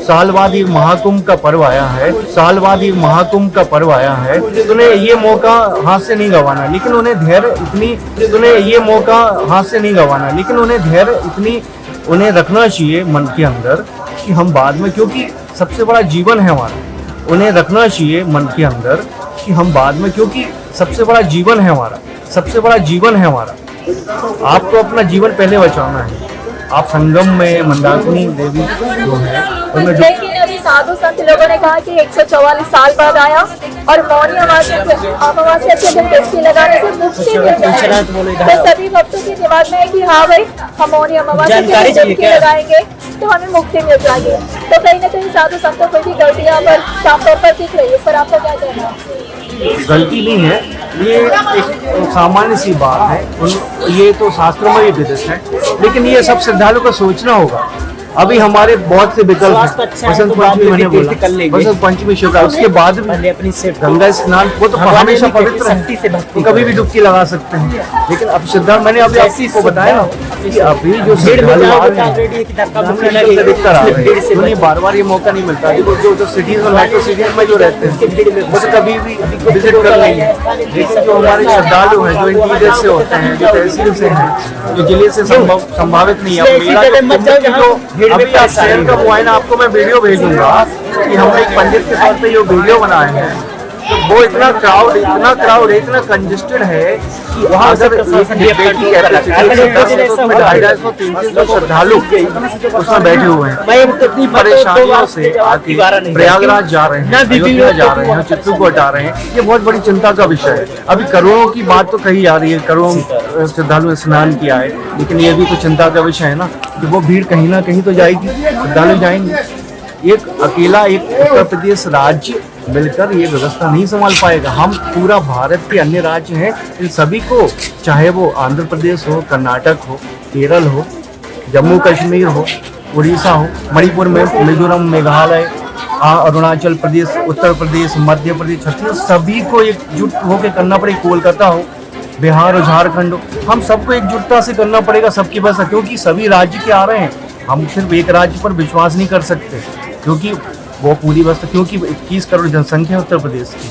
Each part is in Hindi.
साल बाद ये महाकुंभ का पर्व आया है, साल बाद ये महाकुंभ का पर्व आया है। उन्हें ये मौका हाथ से नहीं गंवाना, लेकिन उन्हें धैर्य इतनी उन्हें रखना चाहिए मन के अंदर कि हम बाद में, क्योंकि सबसे बड़ा जीवन है हमारा, उन्हें रखना चाहिए मन के अंदर कि हम बाद में, क्योंकि सबसे बड़ा जीवन है हमारा। आपको अपना जीवन पहले बचाना है। आप संगम में मंदाकिनी देवी जो है उनमें, लेकिन अभी साधु संत लोगों ने कहा कि 144 साल बाद आया और मौनी अमावस्या के दिन डुबकी लगाने से मुक्ति मिल जाए। तो सभी भक्तों के दिमाग में है कि हाँ भाई, हम मौनी अमावस्या के दिन डुबकी लगाएंगे तो हमें मुक्ति मिल जाएगी। तो कहीं ना कहीं साधु संतों को भी गलतियाँ पर साफ तौर पर दिख रही है, पर आपका क्या कहना है? गलती नहीं है, ये एक सामान्य सी बात है, ये तो शास्त्रों में भी विदित है, लेकिन ये सब श्रद्धालुओं को सोचना होगा। अभी हमारे बहुत से विकल्प हैं, बसंत पंचमी मैंने बोला, बसंत पंचमी शिवरात्रि, उसके बाद भी अपनी गंगा स्नान, वो तो हमेशा पवित्र है, तो कभी भी डुबकी लगा सकते हैं। लेकिन अब श्रद्धा, मैंने अभी आपको बताया ना कि अभी जो श्रद्धालु आ रहे हैं उन्हें बार बार ये मौका नहीं मिलता। जो सिटीज और मेट्रो सिटीज में जो रहते हैं वो तो कभी भी विजिट कर लेंगे, लेकिन जो हमारे श्रद्धालु हैं, जो इंटीरियर से होते हैं, जो तहसील से हैं, जो जिले से संभावित नहीं है, अभी आप शेयर का वो है ना, आपको मैं वीडियो भेजूंगा कि हम एक पंडित के तौर पे जो वीडियो बनाए हैं, तो वो इतना क्राउड कंजेस्टेड है कि वहाँ अगर श्रद्धालु उसमें बैठे हुए हैं, परेशानियों से आके प्रयागराज जा रहे हैं, अयोध्या जा रहे हैं, चित्रकूट जा रहे हैं। ये बहुत बड़ी चिंता का विषय है। अभी करोड़ों की बात तो कही जा रही है, करोड़ों श्रद्धालु ने स्नान किया है, लेकिन ये भी तो चिंता का विषय है ना कि वो भीड़ कहीं ना कहीं तो जाएगी, श्रद्धालु जाएंगे। एक अकेला एक उत्तर प्रदेश राज्य मिलकर ये व्यवस्था नहीं संभाल पाएगा। हम पूरा भारत के अन्य राज्य हैं, इन सभी को, चाहे वो आंध्र प्रदेश हो, कर्नाटक हो, केरल हो, जम्मू कश्मीर हो, उड़ीसा हो, मणिपुर में, मिजोरम, मेघालय, अरुणाचल प्रदेश, उत्तर प्रदेश, मध्य प्रदेश, छत्तीसगढ़, सभी को एकजुट होकर करना पड़ेगा। कोलकाता हो, बिहार और झारखंड हो, हम सबको एकजुटता से करना पड़ेगा, सबकी व्यवस्था, क्योंकि सभी राज्य के आ रहे हैं। हम सिर्फ एक राज्य पर विश्वास नहीं कर सकते, क्योंकि वो पूरी व्यवस्था, क्योंकि 21 करोड़ जनसंख्या है उत्तर प्रदेश की।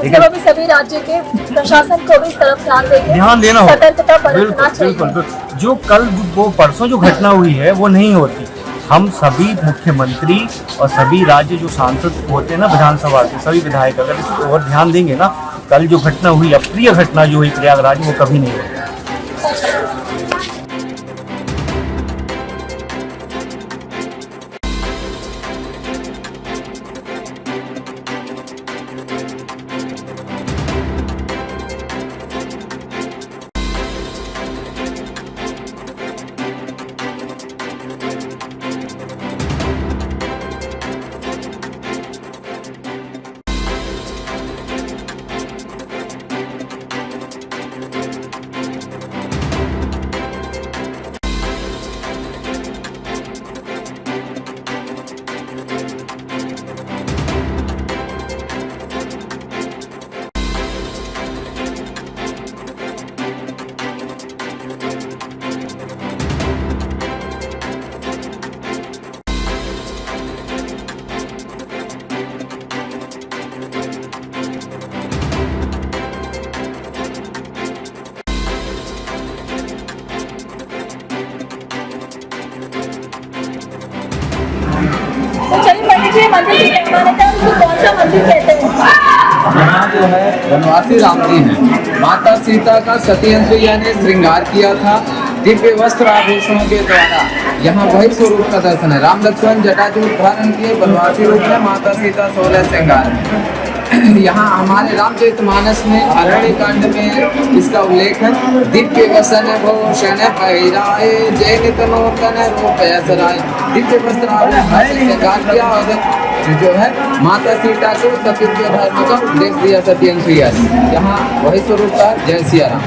लेकिन अभी सभी राज्य के प्रशासन को भी इस तरफ ध्यान देना होगा, सतर्कता बरतना चाहिए। बिल्कुल। जो कल वो परसों जो घटना हुई है वो नहीं होती। हम सभी मुख्यमंत्री और सभी राज्य जो सांसद होते हैं ना, विधानसभा के सभी विधायक, अगर इस और ध्यान देंगे ना, कल जो घटना हुई, अप्रिय घटना जो हुई प्रयागराज, वो कभी नहीं होगी। यहाँ जो है वनवासी राम जी हैं, माता सीता का सती अनुसुईया ने श्रृंगार किया था दिव्य वस्त्र आभूषणों के द्वारा। यहाँ वही स्वरूप का दर्शन है। राम लक्ष्मण जटाजूट धारण किए वनवासी रूप में, माता सीता 16 श्रृंगार में। यहाँ हमारे रामचरितमानस में अरण्य कांड में इसका उल्लेख है। दिव्य वसन भूषण पहिराए, जैन तनोतन रूप असराए। दिव्य वस्त्र आभूषण से श्रृंगार किया और जो है माता सीता को सतीत्व धर्म का उपदेश दिया सती अनुसुईया ने। यहाँ वही स्वरूप का। जय सिया राम।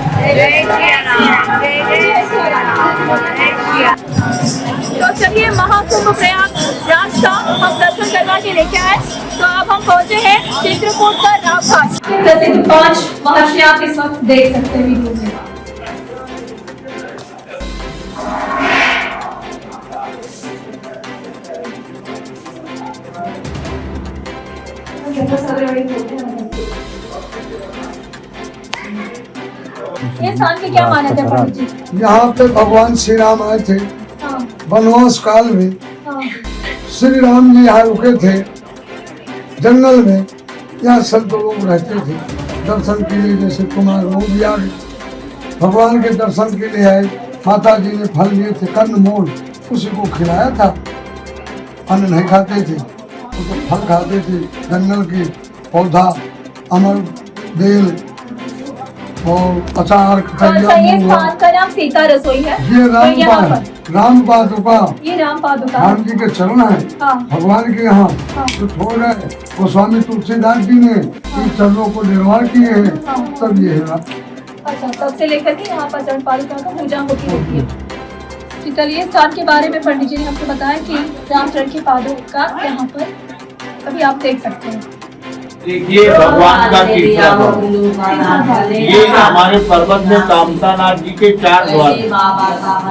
तो चलिए, महाकुंभ प्रयागराज का हम दर्शन करवा के लेके आए। तो अब हम पहुंचे हैं चित्रकूट का रामघाट। प्रसिद्ध 5 महर्षि आप इस वक्त देख सकते हैं वीडियो में। ये स्थान की क्या मान्यता है पंडित जी? यहाँ पे भगवान श्री राम आए थे हाँ, वनवास काल में। हाँ, श्री राम जी यहाँ रुके थे जंगल में। यहाँ संत लोग रहते थे दर्शन के लिए, जैसे कुमार लोग भी आ गए भगवान के दर्शन के लिए आए। माता जी ने फल लिए थे कंदमूल, उसी को खिलाया था। अन्न नहीं खाते थे, वो तो फल खाते थे, जंगल के पौधा, अमर बेल और अचार कौन सा ये हुआ। स्थान का नाम सीता रसोई है? ये तो यहाँ राम पादुका ये राम पादुका राम जी के चरण है हाँ। भगवान के यहाँ। हाँ। तो थोड़ा गोस्वामी तुलसीदास जी ने इन चरणों को निर्माण किए हैं। हाँ। तब ये है। अच्छा, तब से लेकर के यहाँ पर चरण पादुका का पूजा होती रहती है। तो चलिए स्थान के बारे में पंडित जी ने आपको बताया कि रामचरण की पादुका यहाँ पर अभी आप देख सकते हैं। देखिए भगवान का कीर्तन। ये हमारे पर्वत में कामतानाथ जी के 4 द्वार।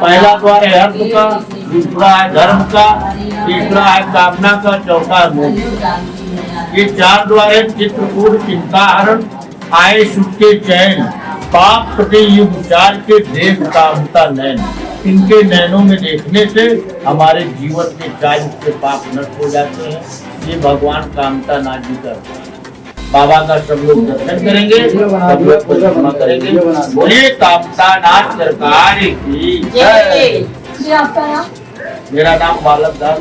पहला द्वार है अर्थ का, दूसरा है धर्म का, तीसरा है कामना का, चौथा है मोक्ष। ये 4 द्वार है चित्रकूट, चिंताहरण, आए सुख के चैन, पाप कटे युग विचार के देख कामता नैन। इनके नैनों में देखने से हमारे जीवन के चार्ज के पाप नष्ट हो जाते हैं। ये भगवान कामता नाथ जी का बाबा का सब लोग दर्शन करेंगे, सब लोग परिक्रमा करेंगे। बोलिए कामता नाथ सरकार की जय। जी आपका नाम? मेरा नाम बालक दास।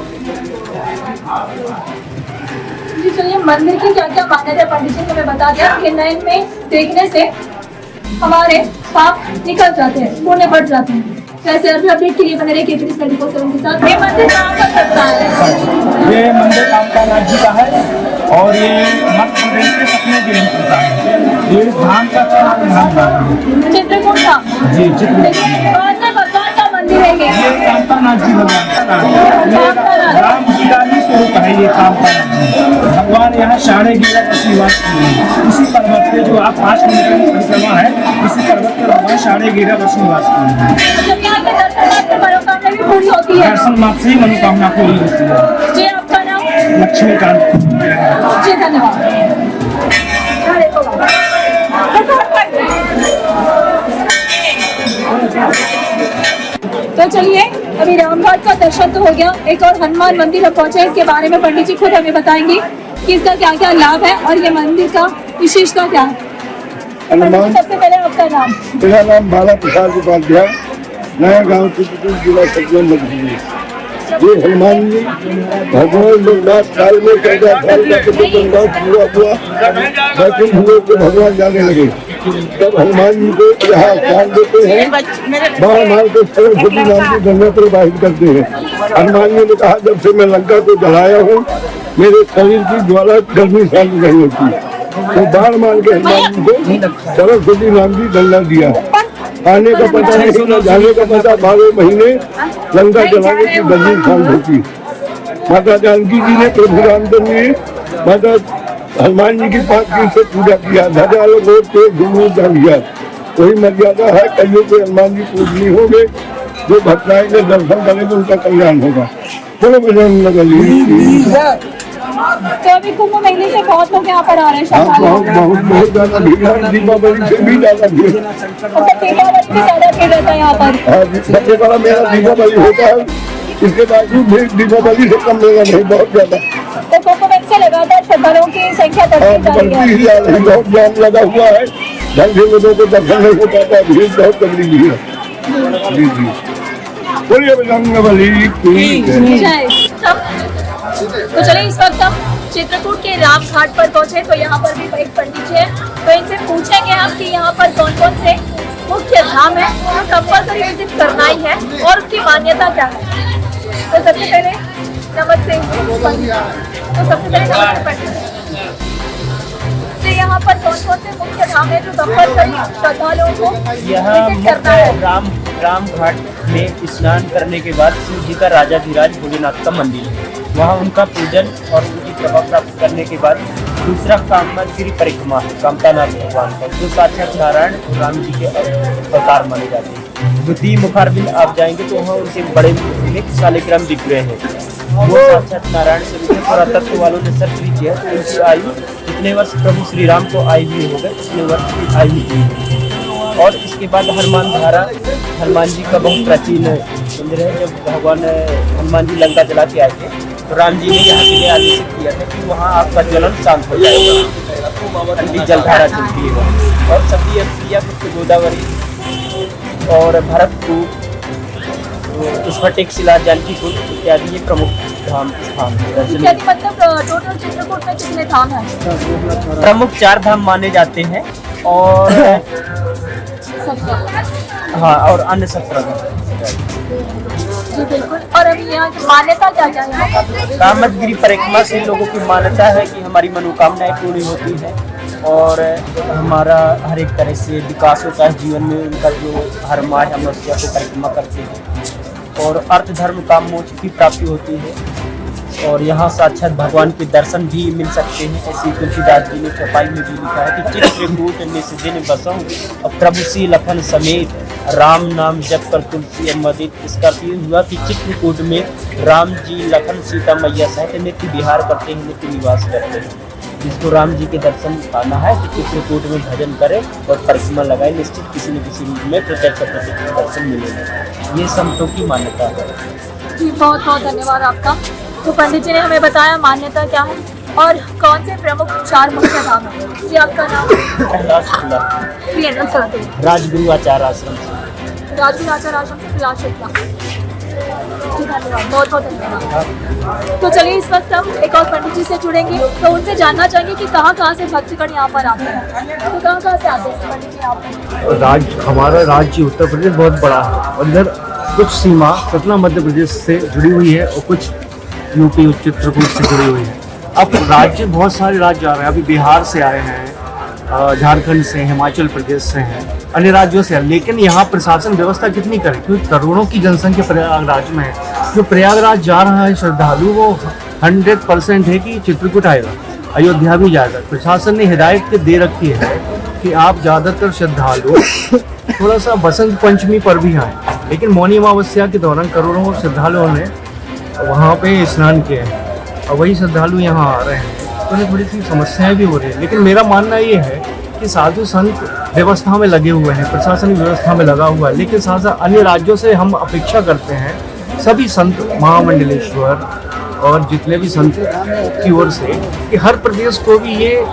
जी चलिए, मंदिर की क्या क्या मान्यता है पंडित जी ने हमें बता दिया कि नयन में देखने से हमारे पाप निकल जाते हैं, पुण्य बढ़ जाते हैं। कैसे अभी अपडेट के लिए बने रहे केपीएस 24/7 के साथ। ये मंदिर कहाँ पर लगता है? ये मंदिर कामतानाथ जी का है और ये मध्य प्रदेश के सपने जिले में पड़ता है। ये धाम का चित्रकूट का जी चित्रकूट। कौन से भगवान का मंदिर है ये? कामतानाथ जी भगवान का नाम है। राम जी का ही स्वरूप है ये कामतानाथ जी। भगवान यहाँ साढ़े 11 वर्ष निवास किए हैं। इसी पर्वत पे जो आप 5 किलोमीटर की परिक्रमा है, इसी पर्वत पर भगवान साढ़े 11 वर्ष निवास किए हैं। यहाँ के दर्शन से मनोकामना भी पूरी होती है। दर्शन मात्र से ही मनोकामना पूरी होती है। जी आपका नाम? लक्ष्मीकांत। जी धन्यवाद। तो चलिए, अभी रामघाट का दर्शन तो हो गया। एक और हनुमान मंदिर अब पहुंचे, इसके बारे में पंडित जी खुद हमें बताएंगे कि इसका क्या क्या लाभ है और ये मंदिर का विशेषता क्या है। सबसे पहले आपका नाम? मेरा नाम बाला प्रसाद उपाध्याय, नया गांव चित्रकूट, जिला सतना, मध्य प्रदेश। ये हनुमान जी भगवान लोकनाथ काल में कैसा फल का लोकनाथ पूरा हुआ, बैकुंठ हुए तो भगवान जाने लगे। तब हनुमान जी को यहाँ ज्ञान देते हैं, बाण मार के सरस्वती नाम की गंगा प्रवाहित करते हैं। हनुमान जी ने कहा, जब से मैं लंका को जलाया हूँ, मेरे शरीर की ज्वाला गर्मी शांत नहीं होती। तो बाण मार के हनुमान जी को सरस्वती नाम की गंगा दिया। आने का पता नहीं, न जाने का पता। 12 महीने लंका जलाने की गर्मी शांत होती। माता जानकी जी ने प्रभु रामचंद्र जी माता हनुमान जी की 5 दिन से पूजा किया। ध्वजा लोग के घूमने दिया। वही मर्यादा है, कईयों के हनुमान जी पूजनी होंगे। जो भक्ताएं के दर्शन करेंगे उनका कल्याण होगा। चलो बजरंग बली। तो अभी कुंभ मेले से बहुत लोग यहाँ पर आ रहे हैं बहुत ज्यादा भीड़ है। दीपावली से भी ज्यादा भीड़। दीपावली से ज्यादा भीड़ रहता है यहाँ पर। सबसे बड़ा मेरा दीपावली होता है, इसके बावजूद दीपावली से कम मेला नहीं, बहुत ज्यादा। तो कुंभ मेले से लगातार श्रद्धालुओं की संख्या बढ़ती जा रही है। बहुत जाम लगा हुआ है, ढंग से लोगों को दर्शन नहीं हो पाता, भीड़ बहुत तगड़ी हुई है। जी जी, बोलिए बजरंग बली की जय। तो चलिए, इस वक्त हम चित्रकूट के राम घाट पर पहुंचे। तो यहाँ पर भी एक पंडित जी है, तो इनसे पूछेंगे हम कि यहाँ पर कौन कौन से मुख्य धाम है जो कंपल्सरी विजिट करना ही है और उसकी मान्यता क्या है। तो सबसे पहले नमस्ते। तो सबसे पहले नमस्ते पंडित। तो यहाँ पर कौन कौन से मुख्य धाम है जो कंपल्सरी श्रद्धालुओं को विजिट करना है। राम घाट में स्नान करने के बाद शिव जी का राजाधिराज भोलेनाथ का मंदिर है, वहाँ उनका पूजन और उनकी प्रभाव प्राप्त करने के बाद दूसरा कामतगिरी परिक्रमा है कामतानाथ भगवान का, जो साक्षात नारायण और राम जी के अवतार माने जाते हैं। द्वितीय मुखारबिंद आप जाएंगे तो वहाँ उनके बड़े शालिग्राम दिख रहे हैं। वो साक्षात नारायण से पुरातत्व वालों ने सर्च भी किया तो उनकी आयु जितने वर्ष प्रभु श्री राम को आयु हुए हो गए उतने वर्ष की आयु हुई। और इसके बाद हनुमान धारा, हनुमान जी का बहुत प्राचीन मंदिर है। जब भगवान हनुमान जी लंका जला के आए थे तो राम जी ने यहाँ के लिए आदेश किया था कि वहाँ आपका ज्वलन शांत हो जाएगा, ठंडी जलधारा चलती है वहाँ। और सभी अक्षिया गोदावरी और भरतपुर, स्फटिक शिला, जानकी कुंड इत्यादि ये प्रमुख धाम स्थान है। मतलब टोटल चित्रकूट में कितने धाम हैं? प्रमुख 4 धाम माने जाते हैं और हाँ और अन्य 17 धाम। जी बिल्कुल। और अभी यहाँ की मान्यता क्या क्या है? कामतगिरी परिक्रमा से लोगों की मान्यता है कि हमारी मनोकामनाएं पूरी होती है और हमारा हर एक तरह से विकास होता है जीवन में। उनका जो हर माह अमावस्या को परिक्रमा करते हैं और अर्थ धर्म काम मोक्ष की प्राप्ति होती है और यहाँ साक्षात भगवान के दर्शन भी मिल सकते हैं। ऐसी तुलसीदास जी ने चौपाई में भी लिखा है कि चित्रकूट निस्दिन बसऊं और प्रभु श्री लखन समेत राम नाम जप कर तुलसी मदित। इसका ये हुआ कि चित्रकूट में राम जी लखन सीता मैया सहित नित्य विहार करते हैं, नित्य निवास करते हैं। जिसको राम जी के दर्शन पाना है तो चित्रकूट में भजन करे और परिक्रमा लगाए, निश्चित किसी न किसी रूप में प्रत्यक्ष दर्शन मिलेगा। ये संतों की मान्यता है। जी बहुत बहुत धन्यवाद आपका। तो पंडित जी ने हमें बताया मान्यता क्या है और कौन से प्रमुख 4 मुख्य धाम है। जी आपका नाम? राजगुरु आचार्य आश्रम से। राजगुरु आचार्य आश्रम से प्रयास शुक्ला। जी धन्यवाद, बहुत बहुत धन्यवाद। तो चलिए इस वक्त हम एक और पंडित जी से जुड़ेंगे तो उनसे जानना चाहेंगे कि कहाँ से भक्तगण यहाँ पर आते हैं। तो कहाँ से आते हैं पंडित जी यहाँ पर? हमारा राज्य उत्तर प्रदेश बहुत बड़ा है और इधर कुछ सीमा सतना मध्य प्रदेश से जुड़ी हुई है और कुछ यूपी चित्रकूट से जुड़ी हुई है। अब राज्य बहुत सारे राज्य आ रहे हैं। अभी बिहार से आए हैं, झारखंड से, हिमाचल प्रदेश से हैं, अन्य राज्यों से। लेकिन यहाँ प्रशासन व्यवस्था कितनी करे क्योंकि करोड़ों की जनसंख्या प्रयागराज में है। जो प्रयागराज जा रहा है श्रद्धालु वो 100% है कि चित्रकूट आएगा, अयोध्या भी जाएगा। प्रशासन ने हिदायत दे रखी है कि आप ज़्यादातर श्रद्धालु थोड़ा सा बसंत पंचमी पर भी आए, लेकिन मौनी अमावस्या के दौरान करोड़ों श्रद्धालुओं ने वहाँ पे स्नान किया है और वही श्रद्धालु यहाँ आ रहे हैं तो उन्हें थोड़ी सी समस्याएं भी हो रही है। लेकिन मेरा मानना ये है कि साधु संत व्यवस्था में लगे हुए हैं, प्रशासनिक व्यवस्था में लगा हुआ है। लेकिन साथ साथ अन्य राज्यों से हम अपेक्षा करते हैं सभी संत महामंडलेश्वर और जितने भी संत की ओर से कि हर प्रदेश को भी ये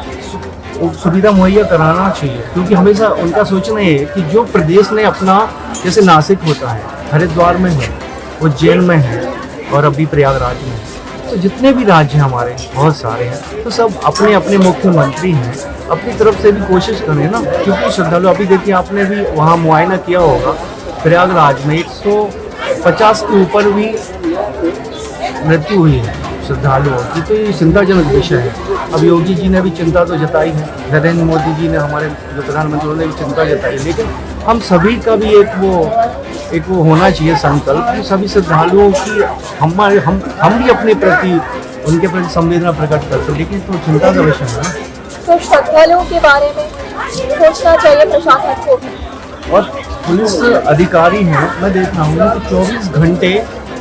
सुविधा मुहैया कराना चाहिए। क्योंकि हमेशा उनका सोचना ये है कि जो प्रदेश ने अपना, जैसे नासिक होता है, हरिद्वार में है, उज्जैन में है और अभी प्रयागराज में है, तो जितने भी राज्य हमारे बहुत सारे हैं तो सब अपने अपने मुख्यमंत्री हैं, अपनी तरफ से भी कोशिश करें ना। क्योंकि श्रद्धालु अभी देखिए आपने भी वहाँ मुआयना किया होगा प्रयागराज में 150 के ऊपर भी मृत्यु हुई है श्रद्धालुओं की। तो ये चिंताजनक विषय है। अब योगी जी ने भी चिंता तो जताई है, नरेंद्र मोदी जी ने, हमारे जो प्रधानमंत्री ने भी चिंता जताई, लेकिन हम सभी का भी एक वो होना चाहिए संकल्प कि सभी श्रद्धालुओं की हम भी अपने प्रति उनके प्रति संवेदना प्रकट करते हैं। लेकिन तो चिंता का विषय है ना। तो श्रद्धालुओं के बारे में सोचना चाहिए प्रशासन को। और पुलिस अधिकारी हैं, मैं देख रहा हूँ कि 24 घंटे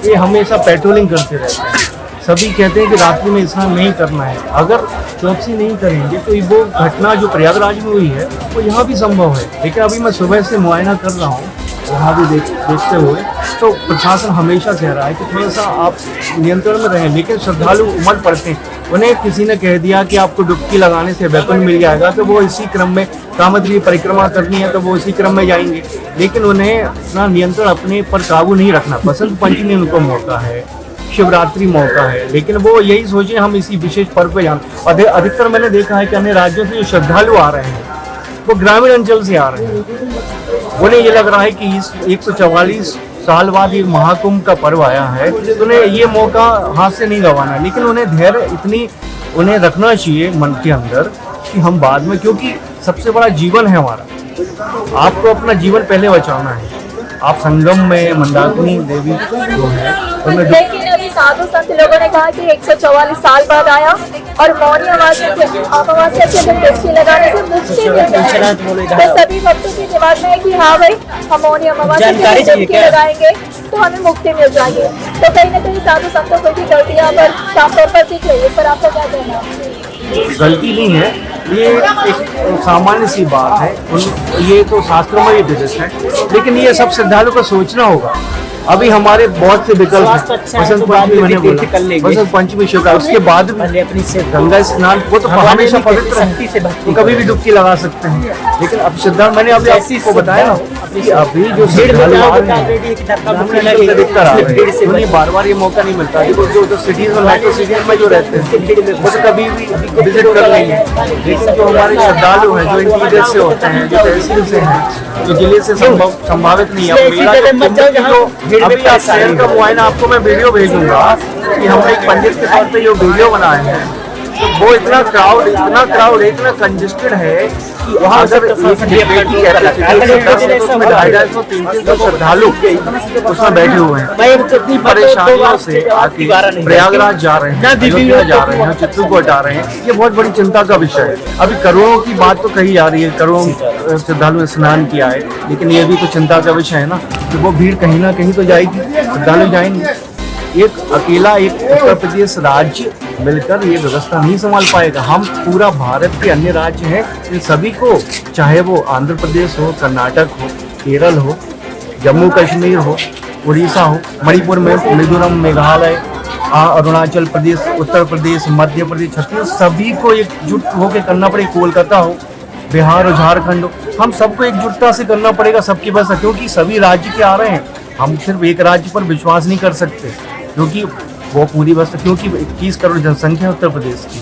ये हमेशा पेट्रोलिंग करते रहते हैं। सभी कहते हैं कि रात्रि में स्नान नहीं करना है। अगर चौकसी नहीं करेंगे तो वो घटना जो प्रयागराज में हुई है वो यहाँ भी संभव है। लेकिन अभी मैं सुबह से मुआयना कर रहा हूँ वहाँ भी देखते हुए, तो प्रशासन हमेशा कह रहा है कि थोड़ा सा आप नियंत्रण में रहें। लेकिन श्रद्धालु उमड़ पड़ते हैं। उन्हें किसी ने कह दिया कि आपको डुबकी लगाने से वेपन मिल जाएगा तो वो इसी क्रम में, कामतगिरी परिक्रमा करनी है तो वो इसी क्रम में जाएंगे। लेकिन उन्हें अपना नियंत्रण अपने पर काबू नहीं रखना। बसंत पंचमी उनको मौका है, शिवरात्रि मौका है, लेकिन वो यही सोचे हम इसी विशेष पर्व पे जान। और अधिकतर मैंने देखा है कि अन्य राज्यों से जो श्रद्धालु आ रहे हैं वो ग्रामीण अंचल से आ रहे हैं। उन्हें ये लग रहा है कि इस 144 साल बाद ये महाकुंभ का पर्व आया है तो उन्हें ये मौका हाथ से नहीं गंवाना। लेकिन उन्हें धैर्य इतनी उन्हें रखना चाहिए मन के अंदर कि हम बाद में, क्योंकि सबसे बड़ा जीवन है हमारा, आपको अपना जीवन पहले बचाना है। आप संगम में मंदाकिनी देवी जो है लेकिन अभी साधु संत लोगों ने कहा कि 144 साल बाद आया और मौनी अमावस्या के दिन डुबकी लगाने से मुक्ति मिल जाए। तो सभी भक्तों के दिमाग में है कि हाँ भाई, हम मौनी अमावस्या के दिन डुबकी लगाएंगे तो हमें मुक्ति मिल जाएगी। तो कहीं ना कहीं साधु संतों को भी गलतियाँ पर साफ तौर पर दिख रही है, पर आपका क्या कहना है? गलती नहीं है, ये एक सामान्य सी बात है। ये तो शास्त्रों में भी विदित है, लेकिन ये सब श्रद्धालु को सोचना होगा। अभी हमारे बहुत से विकल्प हैं। बसंत पंचमी मैंने बोला, बसंत पंचमी शिवरात्रि, उसके बाद भी अपनी से गंगा स्नान, वो तो हमेशा पवित्र है, तो कभी भी डुबकी लगा सकते हैं। लेकिन अब श्रद्धा, मैंने अभी आपको बताया ना कि अभी जो श्रद्धालु आ रहे हैं दिक्कत आ रही है, उन्हें बार बार ये मौका नहीं मिलता। जो सिटीज और मेट्रो सिटीज में जो रहते हैं वो तो कभी भी विजिट कर रही है, लेकिन जो हमारे श्रद्धालु हैं, जो इंटीरियर से होते हैं, जो तहसील से हैं, जो जिले से संभावित नहीं है, अभी आप शहर का मुआयना, आपको मैं वीडियो भेजूंगा कि हमने एक पंडित के तौर पे जो वीडियो बनाए हैं, तो वो इतना क्राउड, इतना कंजेस्टेड है कि वहाँ अगर श्रद्धालु उसमें बैठे हुए हैं, इतनी परेशानियों से आके प्रयागराज जा रहे हैं, अयोध्या जा रहे हैं, चित्रकूट आ रहे हैं, ये बहुत बड़ी चिंता का विषय है। अभी करोड़ों की बात तो कही जा रही है, करोड़ों श्रद्धालु ने स्नान किया है, लेकिन ये भी तो चिंता का विषय है ना कि वो भीड़ कहीं ना कहीं तो जाएगी, श्रद्धालु जाएंगे। एक अकेला एक उत्तर प्रदेश राज्य मिलकर ये व्यवस्था नहीं संभाल पाएगा। हम पूरा भारत के अन्य राज्य हैं, इन सभी को, चाहे वो आंध्र प्रदेश हो, कर्नाटक हो, केरल हो, जम्मू कश्मीर हो, उड़ीसा हो, मणिपुर में, मिजोरम, मेघालय, अरुणाचल प्रदेश, उत्तर प्रदेश, मध्य प्रदेश, छत्तीसगढ़, सभी को एकजुट होकर करना पड़ेगा। कोलकाता हो, बिहार और झारखंड हो, हम सबको एकजुटता से करना पड़ेगा, सबकी व्यवस्था, क्योंकि सभी राज्य के आ रहे हैं। हम सिर्फ एक राज्य पर विश्वास नहीं कर सकते, क्योंकि वो पूरी व्यवस्था, क्योंकि 21 करोड़ जनसंख्या है उत्तर प्रदेश की।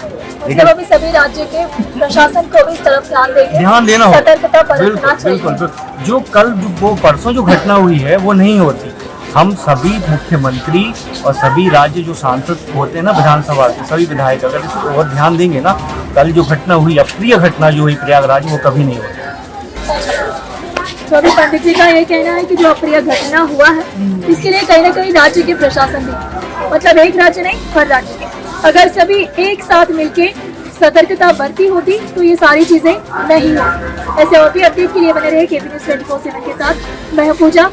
लेकिन अभी सभी राज्य के प्रशासन को भी इस तरफ ध्यान देना होगा, सतर्कता बरतना चाहिए। बिल्कुल। जो कल वो परसों जो घटना हुई है वो नहीं होती। हम सभी मुख्यमंत्री और सभी राज्य जो सांसद होते हैं ना, विधानसभा के सभी विधायक, अगर इस और ध्यान देंगे ना, कल जो घटना हुई, अप्रिय घटना जो हुई प्रयागराज, वो कभी नहीं होती। तो अभी पंडित जी का ये कहना है कि जो अप्रिय घटना हुआ है, इसके लिए कहीं ना कहीं राज्य के प्रशासन भी, मतलब एक राज्य नहीं, हर राज्य के, अगर सभी एक साथ मिलके सतर्कता बरती होती तो ये सारी चीजें नहीं होती। ऐसे और भी अपडेट के लिए बने रहे KP News 24/7 के साथ। मैं पूजा।